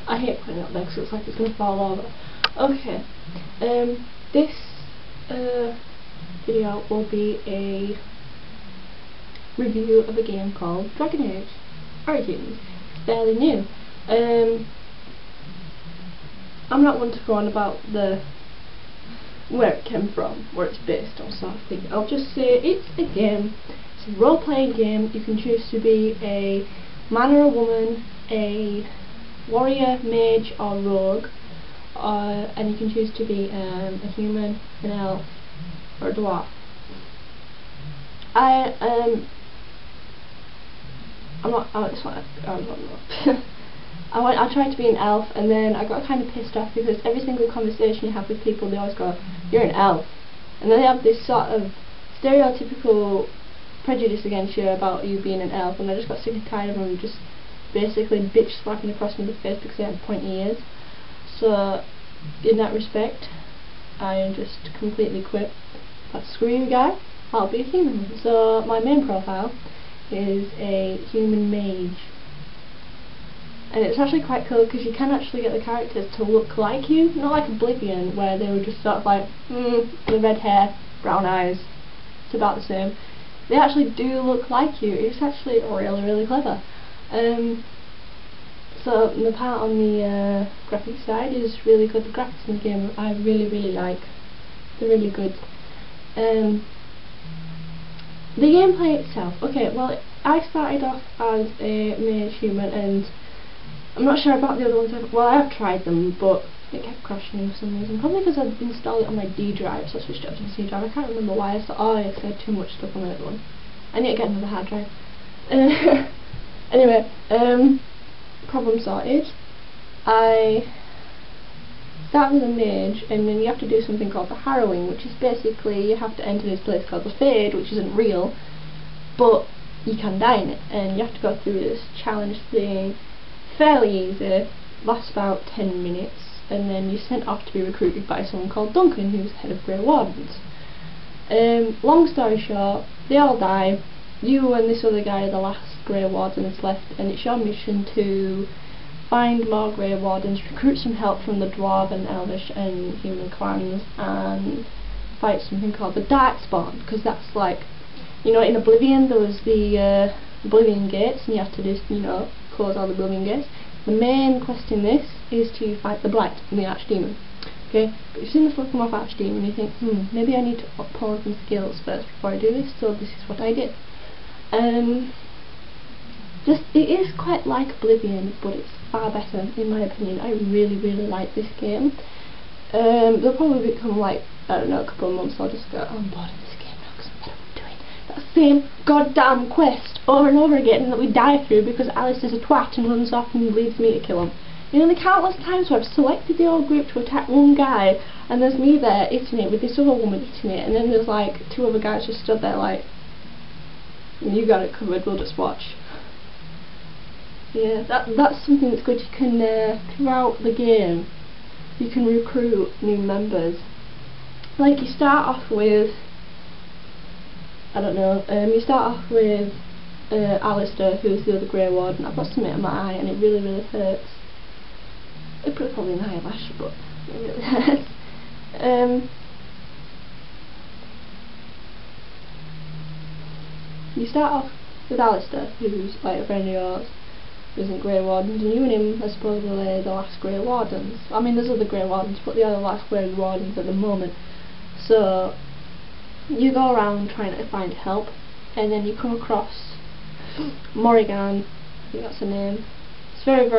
I hate putting it up there because it looks like it's going to fall over. Okay, this video will be a review of a game called Dragon Age Origins. It's fairly new. I'm not one to go on about where it came from, where it's based on sort of thing. I'll just say it's a game. It's a role-playing game. You can choose to be a man or a woman, a warrior, mage or rogue, and you can choose to be a human, an elf or a dwarf. I'm not, I tried to be an elf, and then I got kind of pissed off because every single conversation you have with people, they always go, "You're an elf," and then they have this sort of stereotypical prejudice against you about you being an elf, and I just got sick and tired of them just basically bitch slapping across me the face because they have pointy ears. So in that respect, I just completely quit. But screw you guys, I'll be a human. So my main profile is a human mage, and it's actually quite cool because you can actually get the characters to look like you, not like Oblivion where they were just sort of like the red hair, brown eyes, it's about the same. They actually do look like you. It's actually really clever. So the part on the graphics side is really good. The graphics in the game I really like. They're really good. The gameplay itself, okay, well, I started off as a mage human, and I'm not sure about the other ones. Well, I have tried them, but it kept crashing for some reason. Probably because I'd installed it on my D drive, so I switched it up to the C drive. I can't remember why. I thought, oh, yes, I had too much stuff on the other one. I need to get another hard drive. Anyway, problem sorted. I started with a mage, and then you have to do something called the harrowing, which is basically you have to enter this place called the Fade, which isn't real, but you can die in it, and you have to go through this challenge thing. Fairly easy, lasts about 10 minutes, and then you're sent off to be recruited by someone called Duncan, who's head of Grey Wardens. Long story short, they all die. You and this other guy are the last Grey Wardens left, and it's your mission to find more Grey Wardens, recruit some help from the Dwarven and Elvish and human clans, and fight something called the Darkspawn, because that's like, you know, in Oblivion there was the Oblivion Gates, and you have to just, you know, close all the Oblivion Gates. The main quest in this is to fight the Blight and the Archdemon. Okay, but you've seen the full come off Archdemon, and you think, maybe I need to upload some skills first before I do this, so this is what I did. It is quite like Oblivion, but it's far better in my opinion. I really like this game. They'll probably become like, I don't know, a couple of months I'll just go, I'm bored of this game now because I'm fed up doing that same goddamn quest over and over again that we die through because Alice is a twat and runs off and leaves me to kill him. You know, the countless times where I've selected the old group to attack one guy, and there's me there eating it with this other woman eating it, and then there's like two other guys just stood there like, you got it covered, we'll just watch. Yeah, that's something that's good. You can, throughout the game, you can recruit new members. Like, you start off with, I don't know, you start off with Alistair, who's the other Grey Warden. I've got something in my eye and it really hurts. It's probably an eyelash, but it really hurts. You start off with Alistair, who's like a friend of yours, who isn't Grey Wardens, and you and him are supposedly the last Grey Wardens. I mean, there's other Grey Wardens, but they are the last Grey Wardens at the moment. So you go around trying to find help, and then you come across Morrigan, I think that's her name. It's very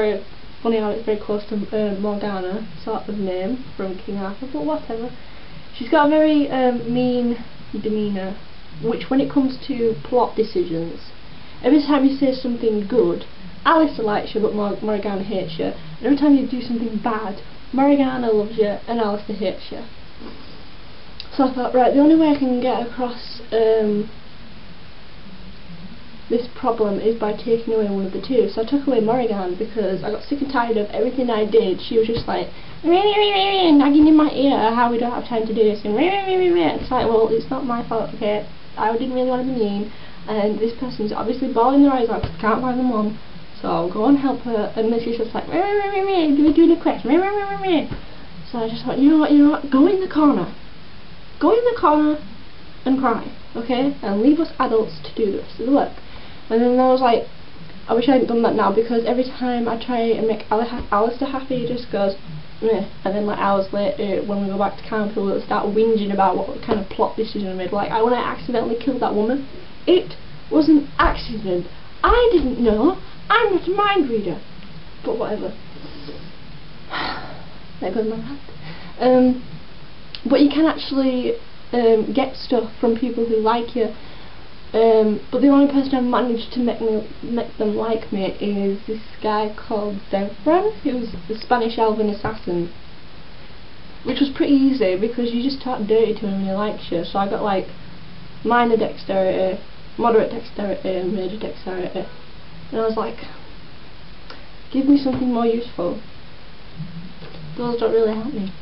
funny how it's very close to Morgana sort of name from King Arthur, but whatever. She's got a very mean demeanour, which when it comes to plot decisions, every time you say something good, Alistair likes you but Morgana hates you, and every time you do something bad, Morgana loves you and Alistair hates you. So I thought, right, the only way I can get across this problem is by taking away one of the two. So I took away Morrigan because I got sick and tired of everything I did. She was just like nagging in my ear how we don't have time to do this, and it's like, well, it's not my fault, okay? I didn't really want to be mean, and this person's obviously bawling their eyes out because they can't find the mum. So I'll go and help her, and then she's just like, meh, meh, meh, meh, do the quest, meh, meh, meh, meh, meh. So I just thought, you know what, go in the corner. Go in the corner and cry, okay? And leave us adults to do the rest of the work. And then I was like, I wish I hadn't done that now, because every time I try and make Alistair happy, he just goes, meh. And then like hours later, when we go back to camp, he'll start whinging about what kind of plot decision I made. Like, when I accidentally killed that woman, it was an accident. I didn't know. I'm not a mind reader. But whatever. There goes my rant. But you can actually get stuff from people who like you. But the only person I've managed to make them like me is this guy called Zenfran, who's the Spanish elven assassin. Which was pretty easy, because you just talk dirty to him and he likes you. So I got like minor dexterity, moderate dexterity and major dexterity. And I was like, give me something more useful. Those don't really help me.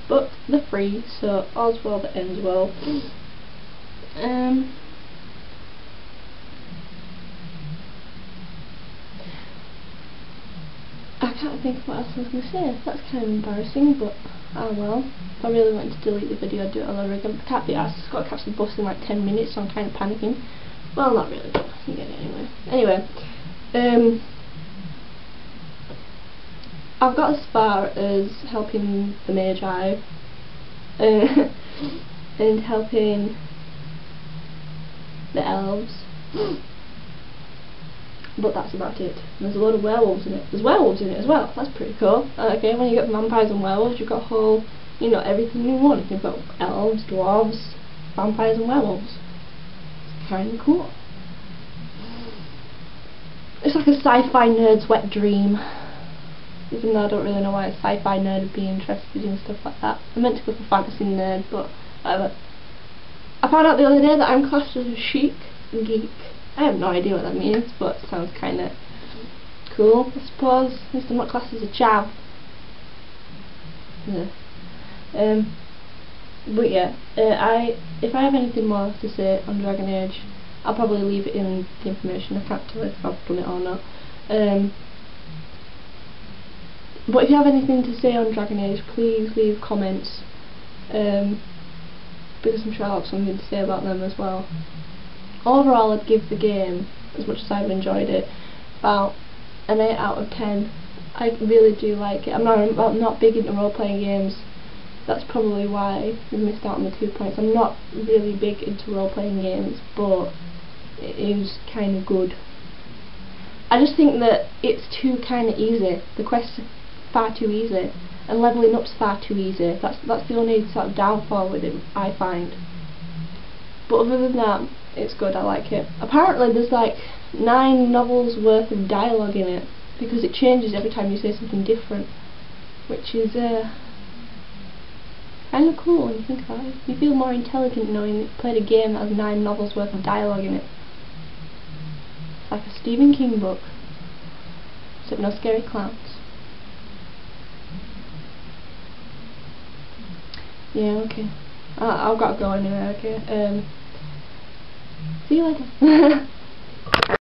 But they're free, so all's well that ends well. I can't think of what else I was going to say. That's kind of embarrassing, but oh well. If I really wanted to delete the video, I'd do it all over again. I can't be asked. I've got to catch the bus in like 10 minutes, so I'm kind of panicking. Well, not really, but you get it anyway. Anyway, I've got as far as helping the Magi and helping the elves, but that's about it. There's a lot of werewolves in it. There's werewolves in it as well. That's pretty cool. Okay, when you get vampires and werewolves, you've got a whole, you know, everything you want. You've got elves, dwarves, vampires and werewolves. It's kind of cool. It's like a sci-fi nerd's wet dream. Even though I don't really know why a sci-fi nerd would be interested in stuff like that. I meant to go for fantasy nerd, but whatever. I found out the other day that I'm classed as a chic geek. I have no idea what that means, but it sounds kind of cool, I suppose. At least I'm not classed as a chav. Yeah. But yeah, if I have anything more to say on Dragon Age, I'll probably leave it in the information. I can't tell if I've done it or not. But if you have anything to say on Dragon Age, please leave comments, because I'm sure I'll have something to say about them as well. Overall, I'd give the game, as much as I've enjoyed it, about an 8 out of 10. I really do like it. I'm not big into role-playing games. That's probably why we missed out on the 2 points. I'm not really big into role-playing games, but it is kind of good. I just think that it's too kind of easy. The quests are far too easy, and leveling up's far too easy. That's the only sort of downfall with it, I find. But other than that, it's good. I like it. Apparently, there's like 9 novels worth of dialogue in it, because it changes every time you say something different, which is kind of cool when you think about it. You feel more intelligent knowing that you played a game that has 9 novels worth of dialogue in it. It's like a Stephen King book, except no scary clowns. Yeah, okay. I've got to go anyway, okay. See you later.